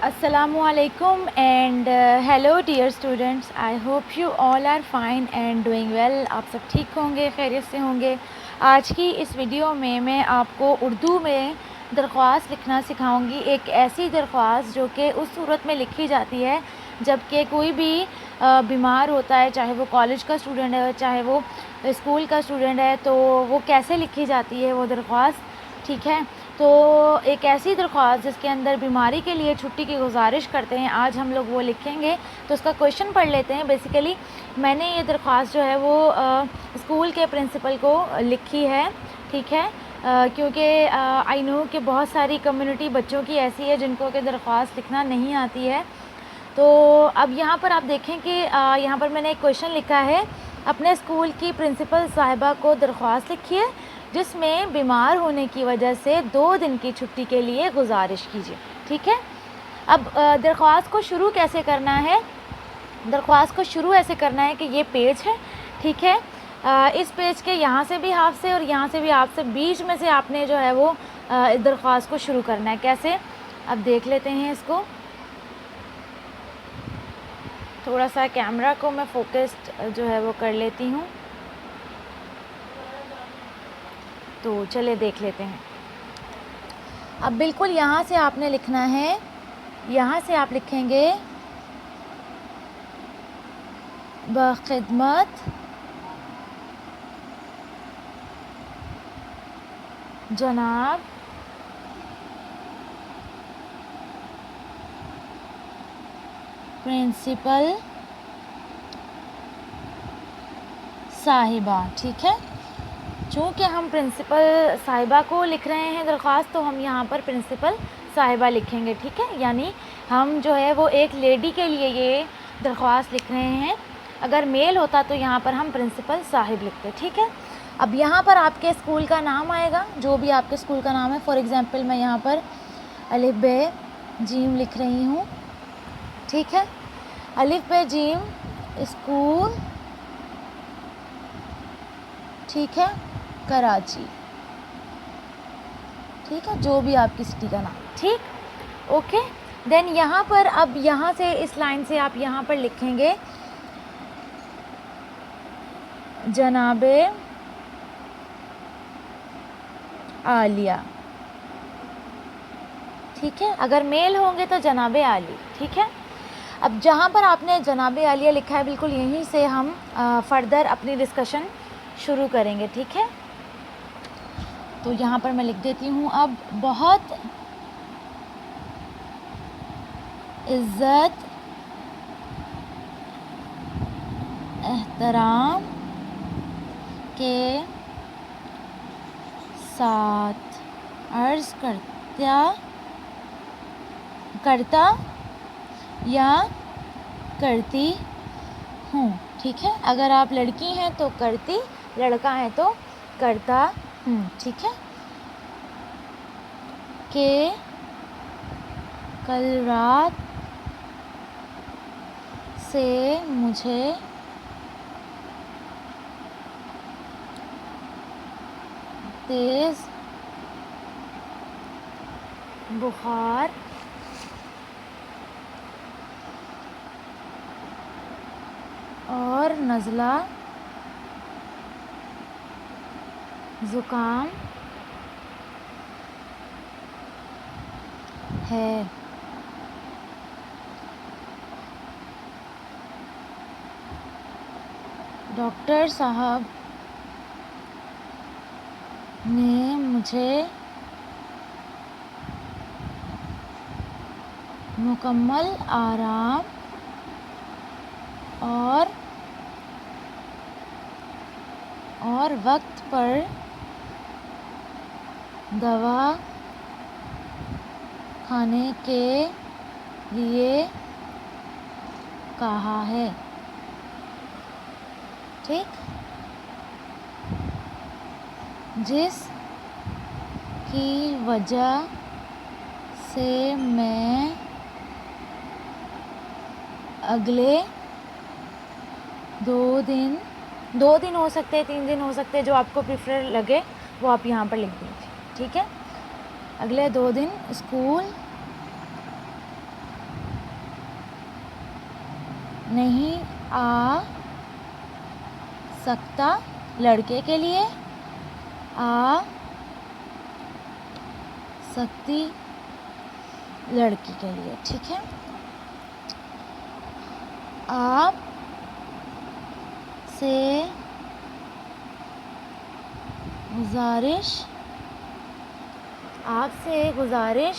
Assalamu alaikum and hello dear students. I hope you all are fine and doing well. آپ سب ٹھیک ہوں گے, خیریت سے ہوں گے. آج کی اس ویڈیو میں آپ کو اردو میں درخواست لکھنا سکھاؤں گی. ایک ایسی درخواست جو کہ اس صورت میں لکھی جاتی ہے جب کہ کوئی بھی بیمار ہوتا ہے, چاہے وہ کالج کا اسٹوڈنٹ ہے چاہے وہ اسکول کا اسٹوڈنٹ ہے, تو وہ کیسے لکھی جاتی ہے وہ درخواست. ٹھیک ہے, تو ایک ایسی درخواست جس کے اندر بیماری کے لیے چھٹی کی گزارش کرتے ہیں, آج ہم لوگ وہ لکھیں گے. تو اس کا کویشچن پڑھ لیتے ہیں. بیسیکلی میں نے یہ درخواست جو ہے وہ اسکول کے پرنسپل کو لکھی ہے. ٹھیک ہے, کیونکہ آئی نو کہ بہت ساری کمیونٹی بچوں کی ایسی ہے جن کو کہ درخواست لکھنا نہیں آتی ہے. تو اب یہاں پر آپ دیکھیں کہ یہاں پر میں نے ایک کویشچن لکھا ہے, اپنے اسکول کی پرنسپل صاحبہ کو درخواست لکھی ہے جس میں بیمار ہونے کی وجہ سے 2 دن کی چھٹی کے لیے گزارش کیجیے. ٹھیک ہے, اب درخواست کو شروع کیسے کرنا ہے. درخواست کو شروع ایسے کرنا ہے کہ یہ پیج ہے. ٹھیک ہے, اس پیج کے یہاں سے بھی ہاف سے اور یہاں سے بھی ہاف سے بیچ میں سے آپ نے جو ہے وہ درخواست کو شروع کرنا ہے. کیسے, اب دیکھ لیتے ہیں اس کو. تھوڑا سا کیمرہ کو میں فوکسڈ جو ہے وہ کر لیتی ہوں, تو چلے دیکھ لیتے ہیں. اب بالکل یہاں سے آپ نے لکھنا ہے, یہاں سے آپ لکھیں گے بخدمت جناب پرنسپل صاحبہ. ٹھیک ہے, چونکہ ہم پرنسپل صاحبہ کو لکھ رہے ہیں درخواست, تو ہم یہاں پر پرنسپل صاحبہ لکھیں گے. ٹھیک ہے, یعنی ہم جو ہے وہ ایک لیڈی کے لیے یہ درخواست لکھ رہے ہیں. اگر میل ہوتا تو یہاں پر ہم پرنسپل صاحب لکھتے. ٹھیک ہے, اب یہاں پر آپ کے اسکول کا نام آئے گا, جو بھی آپ کے اسکول کا نام ہے. فار ایگزامپل میں یہاں پر الف ب جیم لکھ رہی ہوں. ٹھیک ہے, الف ب جیم اسکول. ٹھیک ہے, کراچی. ٹھیک ہے, جو بھی آپ کی سٹی کا نام. ٹھیک, اوکے. دین یہاں پر اب یہاں سے اس لائن سے آپ یہاں پر لکھیں گے جناب عالیہ. ٹھیک ہے, اگر میل ہوں گے تو جناب عالی. ٹھیک ہے, اب جہاں پر آپ نے جناب عالیہ لکھا ہے بالکل یہیں سے ہم فردر اپنی ڈسکشن شروع کریں گے. ٹھیک ہے, تو یہاں پر میں لکھ دیتی ہوں, اب بہت عزت احترام کے ساتھ عرض کرتا یا کرتی ہوں. ٹھیک ہے, اگر آپ لڑکی ہیں تو کرتی, لڑکا ہے تو کرتا ہوں. ٹھیک ہے, کہ کل رات سے مجھے تیز بخار اور نزلہ زکام ہے. ڈاکٹر صاحب نے مجھے مکمل آرام اور وقت پر دوا کھانے کے لیے کہا ہے. ٹھیک, جس کی وجہ سے میں اگلے 2 دن ہو سکتے, 3 دن ہو سکتے, جو آپ کو پریفر لگے وہ آپ یہاں پر لکھ دیجیے. ٹھیک ہے, اگلے 2 دن اسکول نہیں آ سکتا، لڑکے کے لیے آ سکتی، لڑکی کے لیے. ٹھیک ہے. آپ سے گزارش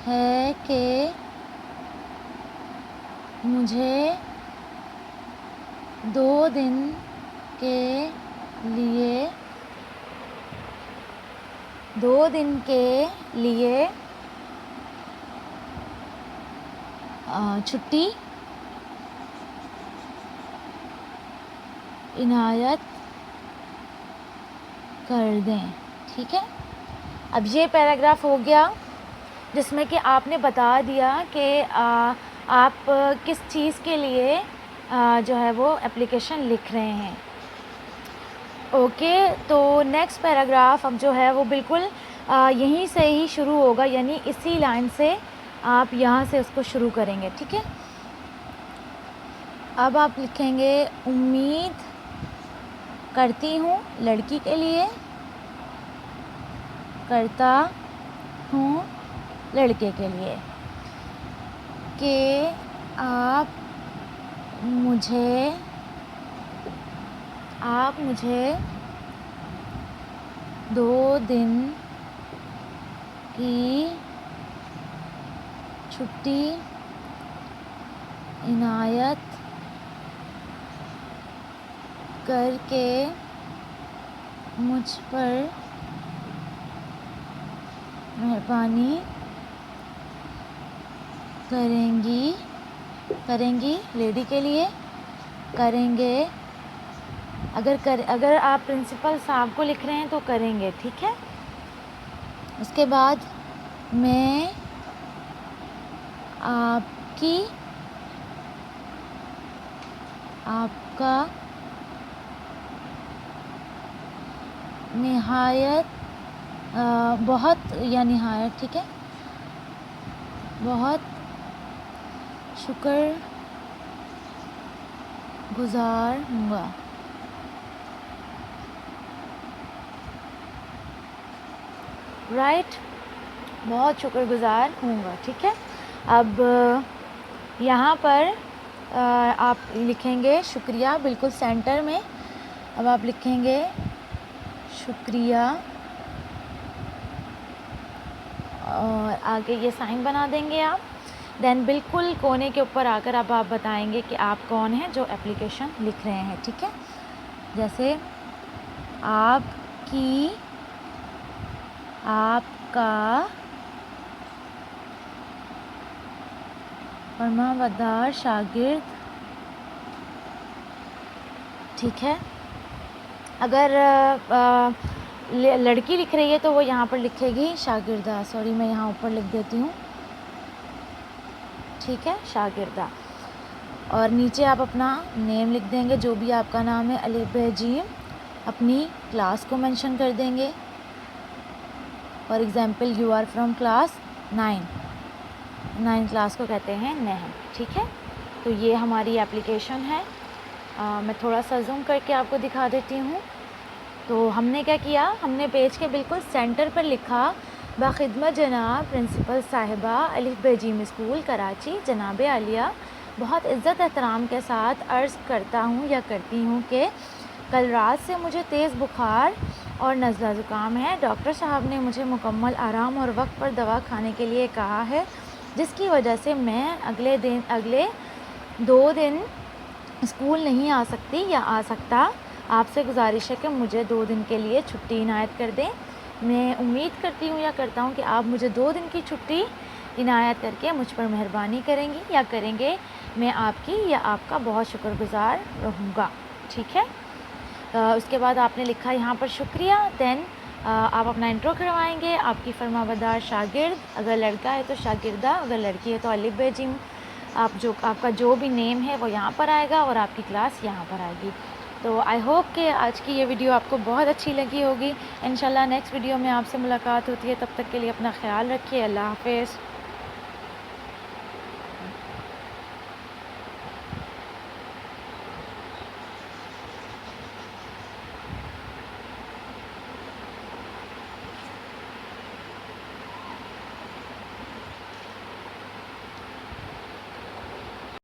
ہے کہ مجھے 2 دن کے لیے چھٹی عنایت کر دیں. ٹھیک ہے. اب یہ پیراگراف ہو گیا جس میں کہ آپ نے بتا دیا کہ آپ کس چیز کے لیے جو ہے وہ اپلیکیشن لکھ رہے ہیں. اوکے. تو نیکسٹ پیراگراف اب جو ہے وہ بالکل یہیں سے ہی شروع ہوگا، یعنی اسی لائن سے آپ یہاں سے اس کو شروع کریں گے. ٹھیک ہے. اب آپ لکھیں گے امید کرتی ہوں، لڑکی کے لیے کرتا ہوں، لڑکے کے لیے، کہ آپ مجھے 2 دن کی چھٹی عنایت کر کے مجھ پر مہربانی کریں گی، لیڈی کے لیے کریں گے. اگر آپ پرنسپل صاحب کو لکھ رہے ہیں تو کریں گے. ٹھیک ہے. اس کے بعد میں آپ کا نہایت ٹھیک ہے، بہت شکر گزار ہوں گا. رائٹ. بہت شکر گزار ہوں گا. ٹھیک ہے. اب یہاں پر آپ لکھیں گے شکریہ بالکل سینٹر میں. اب آپ لکھیں گے شکریہ اور آگے یہ سائن بنا دیں گے آپ. دین بالکل کونے کے اوپر آ کر اب آپ بتائیں گے کہ آپ کون ہیں جو اپلیکیشن لکھ رہے ہیں. ٹھیک ہے. جیسے آپ کا فرمانبردار شاگرد. ٹھیک ہے. اگر لڑکی لکھ رہی ہے تو وہ یہاں پر لکھے گی شاگردہ. سوری میں یہاں اوپر لکھ دیتی ہوں. ٹھیک ہے. شاگردہ. اور نیچے آپ اپنا نیم لکھ دیں گے جو بھی آپ کا نام ہے، الف ب ج. اپنی کلاس کو مینشن کر دیں گے. For example you are from class 9 class کو کہتے ہیں نہم. ٹھیک ہے. تو یہ ہماری اپلیکیشن ہے. میں تھوڑا سا زوم کر کے آپ کو دکھا دیتی ہوں. تو ہم نے کیا کیا، ہم نے پیج کے بالکل سینٹر پر لکھا بخدمت جناب پرنسپل صاحبہ الف ب ج اسکول کراچی جناب عالیہ، بہت عزت احترام کے ساتھ عرض کرتا ہوں یا کرتی ہوں کہ کل رات سے مجھے تیز بخار اور نزلہ زکام ہے. ڈاکٹر صاحب نے مجھے مکمل آرام اور وقت پر دوا کھانے کے لیے کہا ہے، جس کی وجہ سے میں اگلے 2 دن اسکول نہیں آ سکتی یا آ سکتا. آپ سے گزارش ہے کہ مجھے 2 دن کے لیے چھٹی عنایت کر دیں. میں امید کرتی ہوں یا کرتا ہوں کہ آپ مجھے 2 دن کی چھٹی عنایت کر کے مجھ پر مہربانی کریں گی یا کریں گے. میں آپ کی یا آپ کا بہت شکر گزار رہوں گا. ٹھیک ہے. اس کے بعد آپ نے لکھا یہاں پر شکریہ. دین آپ اپنا انٹرو کروائیں گے. آپ کی فرمانبردار شاگرد، اگر لڑکا ہے تو شاگردہ، اگر لڑکی ہے تو الف ب ج. آپ کا جو بھی نیم ہے وہ یہاں پر آئے گا اور آپ کی کلاس یہاں پر آئے گی. تو آئی ہوپ کہ آج کی یہ ویڈیو آپ کو بہت اچھی لگی ہوگی. انشاءاللہ نیکسٹ ویڈیو میں آپ سے ملاقات ہوتی ہے. تب تک کے لیے اپنا خیال رکھیے. اللہ حافظ.